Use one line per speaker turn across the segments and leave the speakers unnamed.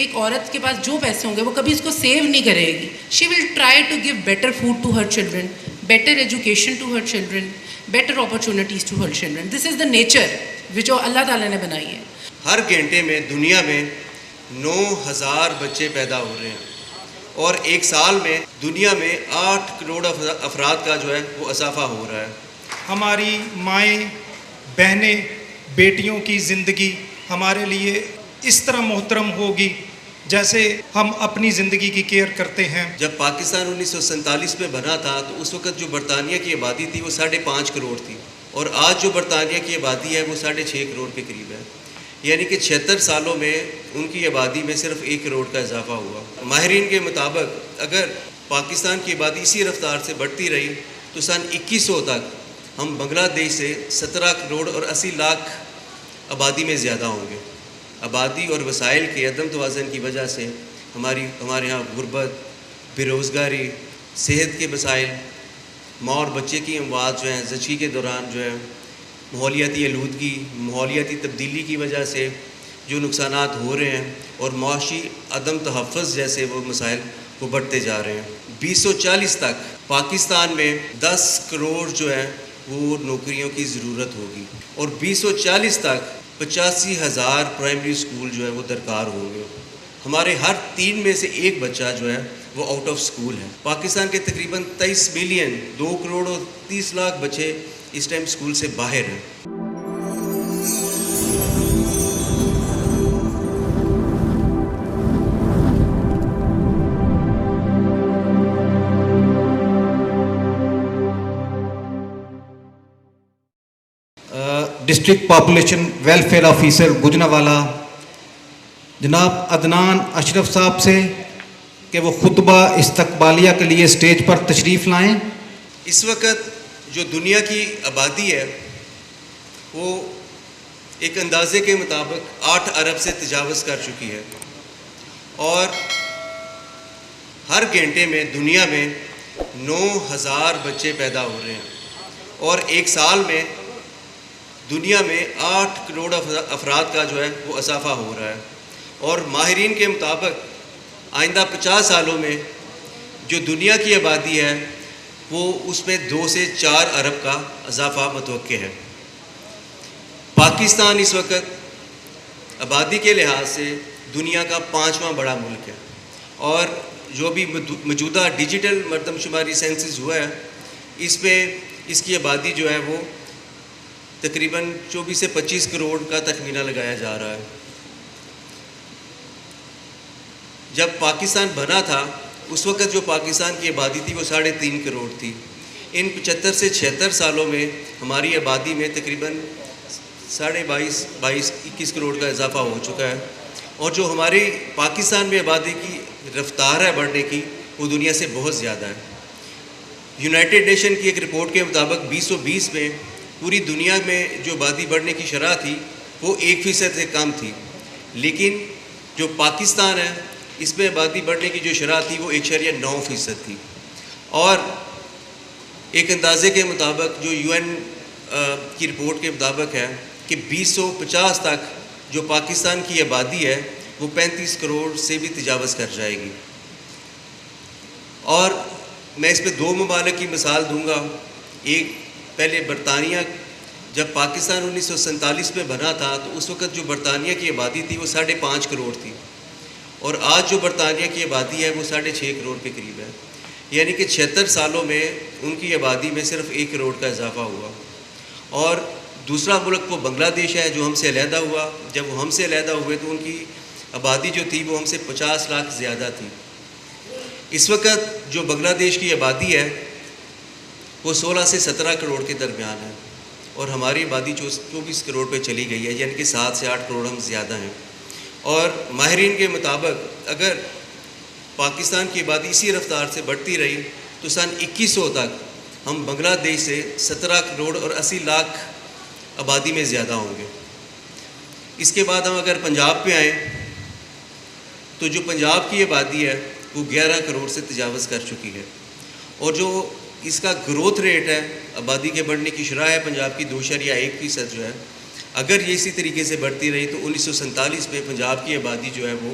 ایک عورت کے پاس جو پیسے ہوں گے وہ کبھی اس کو سیو نہیں کرے گی. She will try to give better food to her children, better education to her children, better opportunities to her children. This is the nature which اللہ تعالیٰ نے بنائی ہے.
ہر گھنٹے میں دنیا میں 9,000 بچے پیدا ہو رہے ہیں اور ایک سال میں دنیا میں 8 کروڑ افراد کا جو ہے وہ اضافہ ہو رہا ہے.
ہماری مائیں بہنیں بیٹیوں کی زندگی ہمارے لیے اس طرح محترم ہوگی جیسے ہم اپنی زندگی کی کیئر کرتے ہیں.
جب پاکستان 1947 میں بنا تھا تو اس وقت جو برطانیہ کی آبادی تھی وہ 5.5 کروڑ تھی اور آج جو برطانیہ کی آبادی ہے وہ 6.5 کروڑ کے قریب ہے. یعنی کہ 76 سالوں میں ان کی آبادی میں صرف 1 کروڑ کا اضافہ ہوا. ماہرین کے مطابق اگر پاکستان کی آبادی اسی رفتار سے بڑھتی رہی تو سن 2100 تک ہم بنگلہ دیش سے 17 کروڑ اور 80 لاکھ آبادی میں زیادہ ہوں گے. آبادی اور وسائل کے عدم توازن کی وجہ سے ہمارے یہاں غربت, بے روزگاری, صحت کے مسائل, ماں اور بچے کی اموات جو ہیں زچگی کے دوران جو ہے, ماحولیاتی آلودگی, ماحولیاتی تبدیلی کی وجہ سے جو نقصانات ہو رہے ہیں اور معاشی عدم تحفظ جیسے وہ مسائل وہ بڑھتے جا رہے ہیں. 2040 تک پاکستان میں 10 کروڑ جو ہے وہ نوکریوں کی ضرورت ہوگی اور 2040 تک 85,000 پرائمری اسکول جو ہے وہ درکار ہوں گے. ہمارے ہر 3 میں سے 1 بچہ جو ہے وہ آؤٹ آف اسکول ہے. پاکستان کے تقریباً 23 ملین 2 کروڑ اور 30 لاکھ بچے اس ٹائم اسکول سے باہر ہیں.
District population welfare officer Gujranwala جناب عدنان اشرف صاحب سے کہ وہ خطبہ استقبالیہ کے لیے اسٹیج پر تشریف لائیں.
اس وقت جو دنیا کی آبادی ہے وہ ایک اندازے کے مطابق 8 ارب سے تجاوز کر چکی ہے اور ہر گھنٹے میں دنیا میں 9,000 بچے پیدا ہو رہے ہیں اور ایک سال میں دنیا میں 8 کروڑ افراد کا جو ہے وہ اضافہ ہو رہا ہے. اور ماہرین کے مطابق آئندہ 50 سالوں میں جو دنیا کی آبادی ہے وہ اس میں 2 سے 4 ارب کا اضافہ متوقع ہے. پاکستان اس وقت آبادی کے لحاظ سے دنیا کا 5واں بڑا ملک ہے اور جو بھی موجودہ ڈیجیٹل مردم شماری سینسز ہوا ہے اس میں اس کی آبادی جو ہے وہ تقریباً 24 سے 25 کروڑ کا تخمینہ لگایا جا رہا ہے. جب پاکستان بنا تھا اس وقت جو پاکستان کی آبادی تھی وہ 3.5 کروڑ تھی. ان 75 سے 76 سالوں میں ہماری آبادی میں تقریباً 22-21 کروڑ کا اضافہ ہو چکا ہے اور جو ہماری پاکستان میں آبادی کی رفتار ہے بڑھنے کی وہ دنیا سے بہت زیادہ ہے. یونائٹڈ نیشن کی ایک رپورٹ کے مطابق 2020 میں پوری دنیا میں جو آبادی بڑھنے کی شرح تھی وہ 1% سے کم تھی, لیکن جو پاکستان ہے اس میں آبادی بڑھنے کی جو شرح تھی وہ 1.9% تھی. اور ایک اندازے کے مطابق جو UN کی رپورٹ کے مطابق ہے کہ 2050 تک جو پاکستان کی آبادی ہے وہ 35 کروڑ سے بھی تجاوز کر جائے گی. اور میں اس پہ 2 ممالک کی مثال دوں گا. ایک پہلے برطانیہ, جب پاکستان 1947 میں بنا تھا تو اس وقت جو برطانیہ کی آبادی تھی وہ 5.5 کروڑ تھی اور آج جو برطانیہ کی آبادی ہے وہ 6.5 کروڑ کے قریب ہے. یعنی کہ 76 سالوں میں ان کی آبادی میں صرف 1 کروڑ کا اضافہ ہوا. اور دوسرا ملک وہ بنگلہ دیش ہے جو ہم سے علیحدہ ہوا. جب وہ ہم سے علیحدہ ہوئے تو ان کی آبادی جو تھی وہ ہم سے 50 لاکھ زیادہ تھی. اس وقت جو بنگلہ دیش کی آبادی ہے وہ 16 سے 17 کروڑ کے درمیان ہے اور ہماری آبادی 24 کروڑ پہ چلی گئی ہے, یعنی کہ 7 سے 8 کروڑ ہم زیادہ ہیں. اور ماہرین کے مطابق اگر پاکستان کی آبادی اسی رفتار سے بڑھتی رہی تو سن 2100 تک ہم بنگلہ دیش سے 17 کروڑ اور 80 لاکھ آبادی میں زیادہ ہوں گے. اس کے بعد ہم اگر پنجاب پہ آئیں تو جو پنجاب کی آبادی ہے وہ 11 کروڑ سے تجاوز کر چکی ہے اور جو اس کا گروتھ ریٹ ہے, آبادی کے بڑھنے کی شرح ہے پنجاب کی 2.1% جو ہے, اگر یہ اسی طریقے سے بڑھتی رہی تو 1947 میں پنجاب کی آبادی جو ہے وہ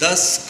10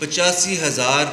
85,000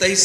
23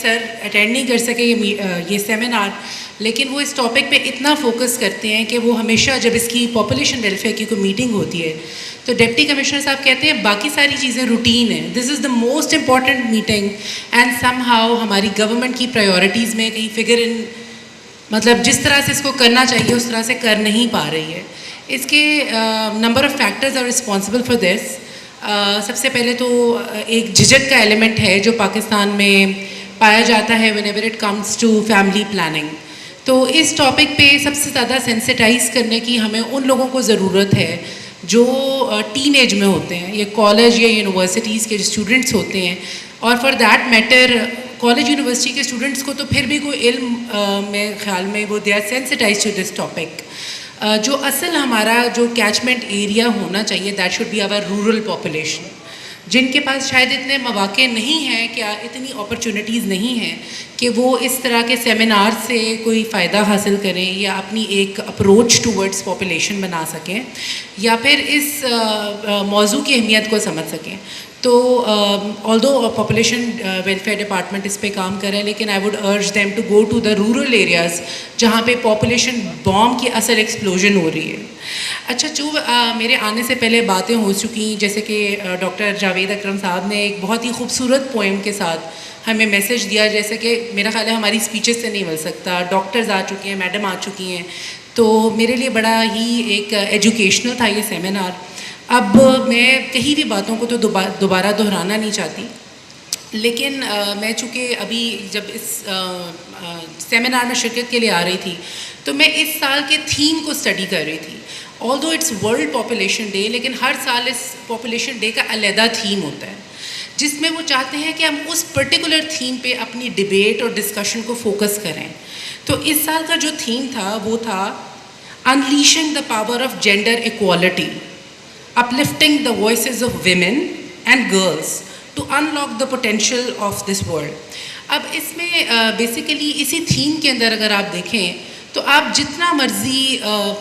سر اٹینڈ نہیں کر سکے یہ سیمینار, لیکن وہ اس ٹاپک پہ اتنا فوکس کرتے ہیں کہ وہ ہمیشہ جب اس کی پاپولیشن ویلفیئر کی کوئی میٹنگ ہوتی ہے تو ڈپٹی کمشنر صاحب کہتے ہیں باقی ساری چیزیں روٹین ہیں, this is the most important meeting and somehow ہماری گورنمنٹ کی پرائیورٹیز میں کہیں فگر ان مطلب جس طرح سے اس کو کرنا چاہیے اس طرح سے کر نہیں پا رہی ہے. اس کے number of factors are responsible for this. سب سے پہلے تو ایک جھجک کا ایلیمنٹ ہے جو پاکستان میں پایا جاتا ہے whenever it comes to family planning. تو اس ٹاپک پہ سب سے زیادہ سینسٹائز کرنے کی ہمیں ان لوگوں کو ضرورت ہے جو ٹین ایج میں ہوتے ہیں, یہ کالج یا یونیورسٹیز کے اسٹوڈنٹس ہوتے ہیں, اور for that metre college university کے اسٹوڈنٹس کو تو پھر بھی کوئی علم میں خیال میں وہ they are sensitised to this topic. جو اصل ہمارا جو کیچمنٹ ایریا ہونا چاہیے that should be our rural population, جن کے پاس شاید اتنے مواقع نہیں ہیں, کیا اتنی اپرچونیٹیز نہیں ہیں کہ وہ اس طرح کے سیمینار سے کوئی فائدہ حاصل کریں یا اپنی ایک اپروچ ٹورڈز پاپولیشن بنا سکیں یا پھر اس موضوع کی اہمیت کو سمجھ سکیں. تو آلدو پاپولیشن ویلفیئر ڈپارٹمنٹ اس پہ کام کرے, لیکن I would urge them to go to the rural areas جہاں پہ پاپولیشن بام کی اصل ایکسپلوژن ہو رہی ہے. اچھا, جو میرے آنے سے پہلے باتیں ہو چکی جیسے کہ ڈاکٹر جاوید اکرم صاحب نے ایک بہت ہی خوبصورت پوئم کے ساتھ ہمیں میسج دیا, جیسے کہ میرا خیال ہے ہماری اسپیچز سے نہیں مل سکتا. ڈاکٹرز آ چکے ہیں, میڈم آ چکی ہیں, تو میرے لیے بڑا ہی ایک ایجوکیشنل تھا یہ سیمینار. اب میں کہیں بھی باتوں کو تو دوبارہ دہرانا نہیں چاہتی, لیکن میں چونکہ ابھی جب اس سیمینار میں شرکت کے لیے آ رہی تھی تو میں اس سال کے تھیم کو اسٹڈی کر رہی تھی. Although it's world population day, لیکن ہر سال اس پاپولیشن ڈے کا علیحدہ تھیم ہوتا ہے جس میں وہ چاہتے ہیں کہ ہم اس پرٹیکولر تھیم پہ اپنی ڈبیٹ اور ڈسکشن کو فوکس کریں. تو اس سال کا جو تھیم تھا وہ تھا unleashing the power of gender equality, uplifting the voices of women and girls to unlock the potential of this world. اب اس میں بیسیکلی اسی تھیم کے اندر اگر آپ دیکھیں تو آپ جتنا مرضی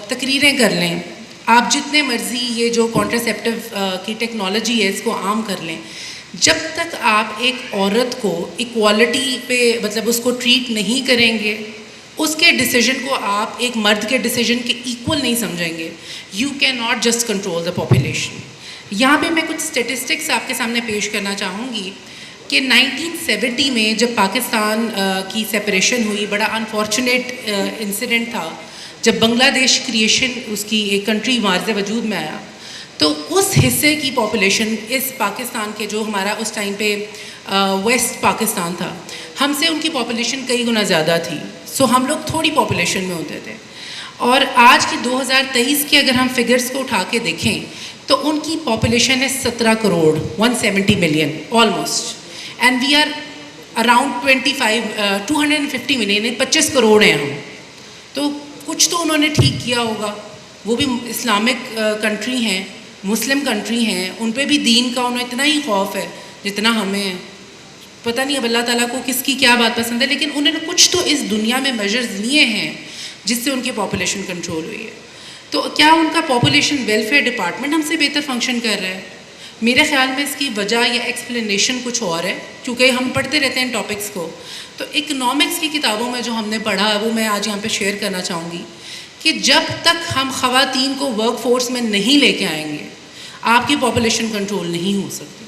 تقریریں کر لیں, آپ جتنے مرضی یہ جو کانٹراسیپٹیو کی ٹیکنالوجی ہے اس کو عام کر لیں, جب تک آپ ایک عورت کو ایکوالٹی پہ مطلب اس کو ٹریٹ نہیں کریں گے, اس کے ڈیسیجن کو آپ ایک مرد کے ڈیسیجن کے ایکول نہیں سمجھیں گے, you can not just control the population. یہاں پہ میں کچھ اسٹیٹسٹکس آپ کے سامنے پیش کرنا چاہوں گی کہ 1970 میں جب پاکستان کی سیپریشن ہوئی, بڑا انفارچونیٹ انسیڈنٹ تھا جب بنگلہ دیش کریشن اس کی ایک کنٹری مارز وجود میں آیا, تو اس حصے کی پاپولیشن اس پاکستان کے جو ہمارا اس ٹائم پہ ویسٹ پاکستان تھا, ہم سے ان کی پاپولیشن کئی گنا زیادہ تھی. سو ہم لوگ تھوڑی پاپولیشن میں ہوتے تھے, اور آج کی 2023 کے اگر ہم فگرز کو اٹھا کے دیکھیں تو ان کی پاپولیشن ہے 17 crore 170 million almost, and we are around 250 million, 25 crore ہیں ہم. تو کچھ تو انہوں نے ٹھیک کیا ہوگا, وہ بھی اسلامک کنٹری ہیں, مسلم کنٹری ہیں, ان پہ بھی دین کا انہیں اتنا ہی خوف ہے جتنا ہمیں ہے. پتہ نہیں اب اللہ تعالیٰ کو کس کی کیا بات پسند ہے, لیکن انہوں نے کچھ تو اس دنیا میں میجرز لیے ہیں جس سے ان کی پاپولیشن کنٹرول ہوئی ہے. تو کیا ان کا پاپولیشن ویلفیئر ڈپارٹمنٹ ہم سے بہتر فنکشن کر رہا ہے؟ میرے خیال میں اس کی وجہ یا ایکسپلینیشن کچھ اور ہے, کیونکہ ہم پڑھتے رہتے ہیں ٹاپکس کو. تو اکنامکس کی کتابوں میں جو ہم نے پڑھا وہ میں آج یہاں پہ شیئر کرنا چاہوں گی کہ جب تک ہم خواتین کو ورک فورس میں نہیں لے کے آئیں گے آپ کی پاپولیشن کنٹرول نہیں ہو سکتی.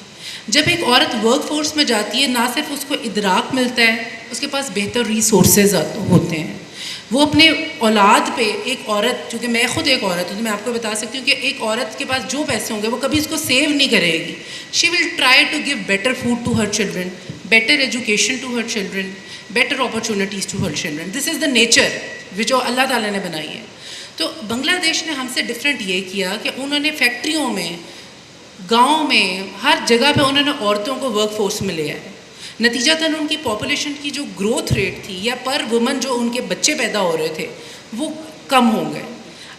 جب ایک عورت ورک فورس میں جاتی ہے, نہ صرف اس کو ادراک ملتا ہے, اس کے پاس بہتر ریسورسز ہوتے ہیں, وہ اپنے اولاد پہ, ایک عورت, چونکہ میں خود ایک عورت ہوں تو میں آپ کو بتا سکتی ہوں کہ ایک عورت کے پاس جو پیسے ہوں گے وہ کبھی اس کو سیو نہیں کرے گی. She will try to give better food to her children, better education to her children, better opportunities to her children. This is the nature which اللہ تعالیٰ نے بنائی ہے. تو بنگلہ دیش نے ہم سے ڈفرینٹ یہ کیا کہ انہوں نے فیکٹریوں میں, گاؤں میں, ہر جگہ پہ انہوں نے عورتوں کو ورک فورس میں لیا ہے. نتیجتاً ان کی پاپولیشن کی جو گروتھ ریٹ تھی یا پر وومن جو ان کے بچے پیدا ہو رہے تھے وہ کم ہو گئے.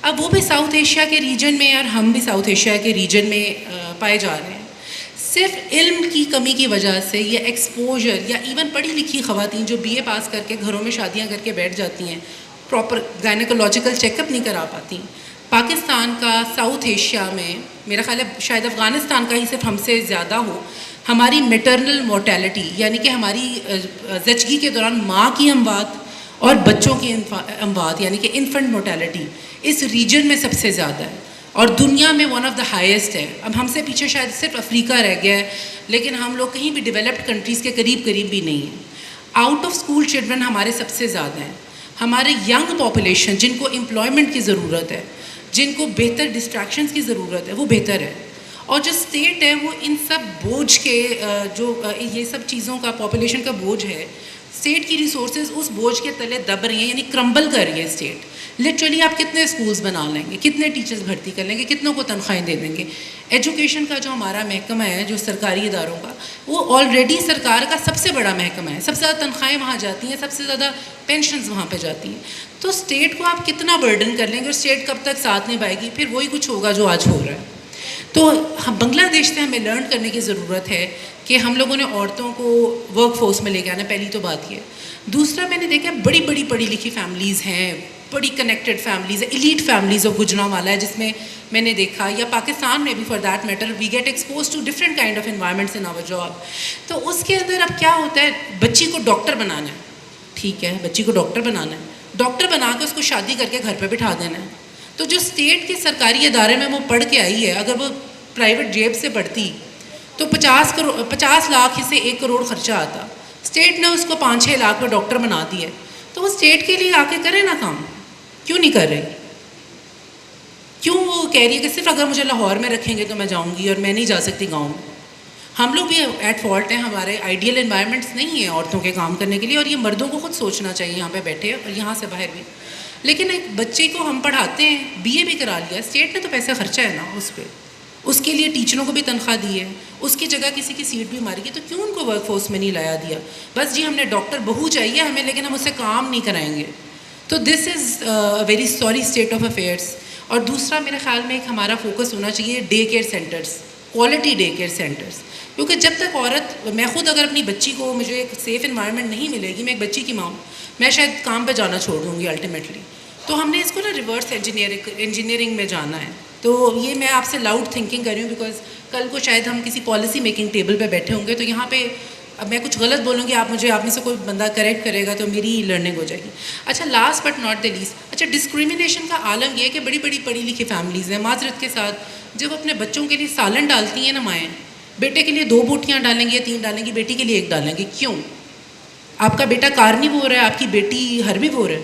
اب وہ بھی ساؤتھ ایشیا کے ریجن میں اور ہم بھی ساؤتھ ایشیا کے ریجن میں پائے جا رہے ہیں. صرف علم کی کمی کی وجہ سے یا ایکسپوجر یا ایون پڑھی لکھی خواتین جو بی اے پاس کر کے گھروں میں شادیاں کر کے بیٹھ جاتی ہیں, پراپر گائنیکولوجیکل چیک اپ نہیں کرا پاتی. پاکستان کا ساؤتھ ایشیا میں میرا خیال ہے شاید افغانستان کا ہی صرف ہم سے زیادہ ہو, ہماری میٹرنل مورٹیلٹی یعنی کہ ہماری زچگی کے دوران ماں کی اموات اور بچوں کی اموات یعنی کہ انفنٹ مورٹیلٹی اس ریجن میں سب سے زیادہ ہے اور دنیا میں ون آف دا ہائیسٹ ہے. اب ہم سے پیچھے شاید صرف افریقہ رہ گیا ہے, لیکن ہم لوگ کہیں بھی ڈیولپڈ کنٹریز کے قریب بھی نہیں ہیں. آؤٹ آف اسکول چلڈرن ہمارے سب سے زیادہ ہیں. ہمارے ینگ پاپولیشن جن کو امپلائمنٹ کی ضرورت ہے, جن کو بہتر ڈسٹریکشنز کی ضرورت ہے, وہ بہتر ہے. اور جو اسٹیٹ ہے وہ ان سب بوجھ کے جو یہ سب چیزوں کا پاپولیشن کا بوجھ ہے, اسٹیٹ کی ریسورسز اس بوجھ کے تلے دب رہی ہیں, یعنی کرمبل کر رہی ہے اسٹیٹ. لٹرلی آپ کتنے اسکولز بنا لیں گے, کتنے ٹیچرز بھرتی کر لیں گے, کتنوں کو تنخواہیں دے دیں گے. ایجوکیشن کا جو ہمارا محکمہ ہے جو سرکاری اداروں کا, وہ آلریڈی سرکار کا سب سے بڑا محکمہ ہے. سب سے زیادہ تنخواہیں وہاں جاتی ہیں, سب سے زیادہ پینشنز وہاں پہ جاتی ہیں. تو اسٹیٹ کو آپ کتنا برڈن کر لیں گے اور اسٹیٹ کب تک ساتھ نبھائے گی؟ پھر وہی کچھ ہوگا جو آج ہو رہا ہے. تو بنگلہ دیش سے ہمیں لرن کرنے کی ضرورت ہے کہ ہم لوگوں نے عورتوں کو ورک فورس میں لے کے آنا. پہلی تو بات یہ. دوسرا, میں نے دیکھا بڑی بڑی پڑھی لکھی فیملیز ہیں, بڑی کنیکٹڈ فیملیز ہیں, ایلیٹ فیملیز آف گوجرانوالا ہے جس میں میں نے دیکھا, یا پاکستان میں بھی for that matter, we get expose to different kind of environments in our job. تو اس کے اندر اب کیا ہوتا ہے, بچی کو ڈاکٹر بنانا ہے, ٹھیک ہے, بچی کو ڈاکٹر بنانا ہے, ڈاکٹر بنا کے اس کو شادی کر کے گھر پہ بٹھا دینا ہے. تو جو اسٹیٹ کے سرکاری ادارے میں وہ پڑھ کے آئی ہے, اگر وہ پرائیویٹ جیب سے پڑھتی تو 50 لاکھ سے 1 کروڑ خرچہ آتا. اسٹیٹ نے اس کو 5-6 لاکھ میں ڈاکٹر بنا دی ہے. تو وہ اسٹیٹ کے لیے آ کے کرے نا کام, کیوں نہیں کر رہی؟ کیوں وہ کہہ رہی ہے کہ صرف اگر مجھے لاہور میں رکھیں گے تو میں جاؤں گی اور میں نہیں جا سکتی گاؤں میں؟ ہم لوگ بھی ایٹ فالٹ ہیں, ہمارے آئیڈیل انوائرمنٹس نہیں ہیں عورتوں کے کام کرنے کے لیے, اور یہ مردوں کو خود سوچنا چاہیے یہاں پہ بیٹھے اور یہاں سے باہر بھی. لیکن ایک بچے کو ہم پڑھاتے ہیں, BA بھی کرا لیا, اسٹیٹ نے تو پیسہ خرچہ ہے نا اس پہ, اس کے لیے ٹیچروں کو بھی تنخواہ دی ہے, اس کی جگہ کسی کی سیٹ بھی ماری گئی, تو کیوں ان کو ورک فورس میں نہیں لایا دیا؟ بس جی ہم نے ڈاکٹر بہو چاہیے ہمیں, لیکن ہم اس سے کام نہیں کرائیں گے. تو this is very sorry state of affairs. اور دوسرا میرے خیال میں ایک ہمارا فوکس ہونا چاہیے day care centres, quality day care centres. کیونکہ جب تک عورت, میں خود اگر اپنی بچی کو, مجھے ایک سیف انوائرمنٹ نہیں ملے گی, میں ایک بچی کی ماں ہوں, میں شاید کام پہ جانا چھوڑ دوں گی الٹیمیٹلی. تو ہم نے اس کو نا ریورس انجینئرنگ میں جانا ہے. تو یہ میں آپ سے لاؤڈ تھنکنگ کر رہی ہوں, بیکاز کل کو شاید ہم کسی پالیسی میکنگ ٹیبل پہ بیٹھے ہوں گے, تو یہاں پہ اب میں کچھ غلط بولوں گی, آپ میں سے کوئی بندہ کریکٹ کرے گا تو میری لرننگ ہو جائے گی. اچھا, last but not the least, اچھا ڈسکریمنیشن کا عالم یہ ہے کہ بڑی بڑی پڑھی لکھی فیملیز ہیں, معذرت کے ساتھ, جب اپنے بچوں کے لیے سالن ڈالتی ہیں نا مائیں, بیٹے کے لیے 2 بوٹیاں ڈالیں گی یا 3 ڈالیں گی, بیٹی کے لیے 1 ڈالیں گی. کیوں؟ آپ کا بیٹا کارنیوور ہے, آپ کی بیٹی ہربیوور ہے؟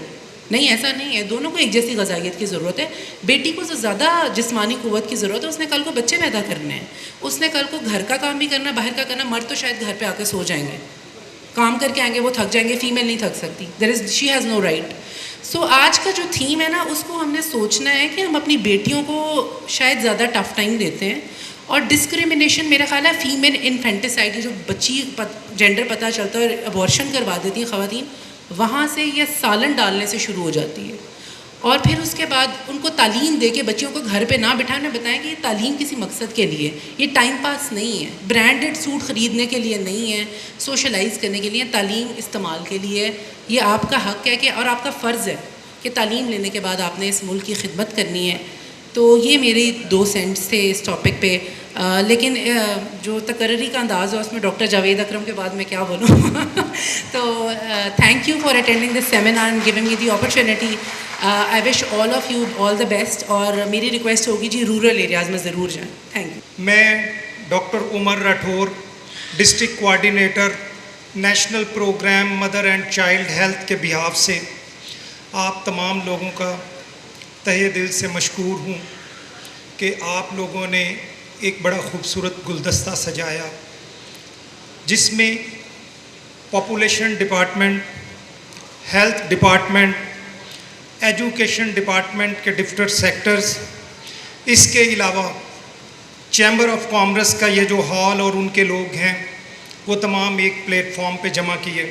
نہیں, ایسا نہیں ہے. دونوں کو ایک جیسی غذائیت کی ضرورت ہے. بیٹی کو زیادہ جسمانی قوت کی ضرورت ہے, اس نے کل کو بچے پیدا کرنے ہیں, اس نے کل کو گھر کا کام بھی کرنا, باہر کا کرنا. مرد تو شاید گھر پہ آ کے سو جائیں گے, کام کر کے آئیں گے, وہ تھک جائیں گے. فیمیل نہیں تھک سکتی, شی ہیز نو رائٹ. سو آج کا جو تھیم ہے نا, اس کو ہم نے سوچنا ہے کہ ہم اپنی بیٹیوں کو شاید زیادہ ٹف ٹائم دیتے ہیں. اور ڈسکریمنیشن میرا خیال ہے فیمیل انفینٹیسائڈ, جو بچی جینڈر پتہ چلتا ہے اور ابورشن کروا دیتی ہیں خواتین, وہاں سے یہ سالن ڈالنے سے شروع ہو جاتی ہے. اور پھر اس کے بعد ان کو تعلیم دے کے بچیوں کو گھر پہ نہ بٹھائیں, انہیں بتائیں کہ یہ تعلیم کسی مقصد کے لیے, یہ ٹائم پاس نہیں ہے, برانڈڈ سوٹ خریدنے کے لیے نہیں ہے, سوشلائز کرنے کے لیے, تعلیم استعمال کے لیے. یہ آپ کا حق ہے کہ, اور آپ کا فرض ہے کہ تعلیم لینے کے بعد آپ نے اس ملک کی خدمت کرنی ہے. تو یہ میری 2 سینٹس تھے اس ٹاپک پہ. لیکن جو تقرری کا انداز ہے اس میں ڈاکٹر جاوید اکرم کے بعد میں کیا بولوں. تو thank you for attending this seminar and giving me the opportunity. I wish all of you all the best. اور میری ریکویسٹ ہوگی جی رورل ایریاز میں ضرور جائیں. Thank you.
میں doctor Umar Rathore, district coordinator national program mother and child health کے behalf سے آپ تمام لوگوں کا تہہ دل سے مشکور ہوں کہ آپ لوگوں نے ایک بڑا خوبصورت گلدستہ سجایا, جس میں population department, health department, education department کے ڈفرینٹ سیکٹرز, اس کے علاوہ چیمبر آف کامرس کا یہ جو ہال اور ان کے لوگ ہیں, وہ تمام ایک پلیٹ فارم پہ جمع کیے.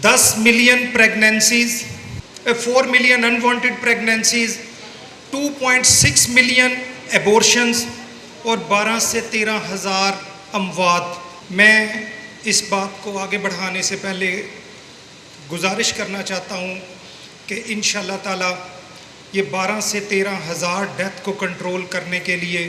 10 ملین پریگننسیز, 4 ملین انوانٹیڈ پریگننسیز, 2.6 ملین ایبورشنز اور 12 سے 13 ہزار اموات. میں اس بات کو آگے بڑھانے سے پہلے گزارش کرنا چاہتا ہوں کہ انشاءاللہ تعالی یہ 12 سے 13 ہزار ڈیتھ کو کنٹرول کرنے کے لیے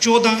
14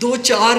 2-4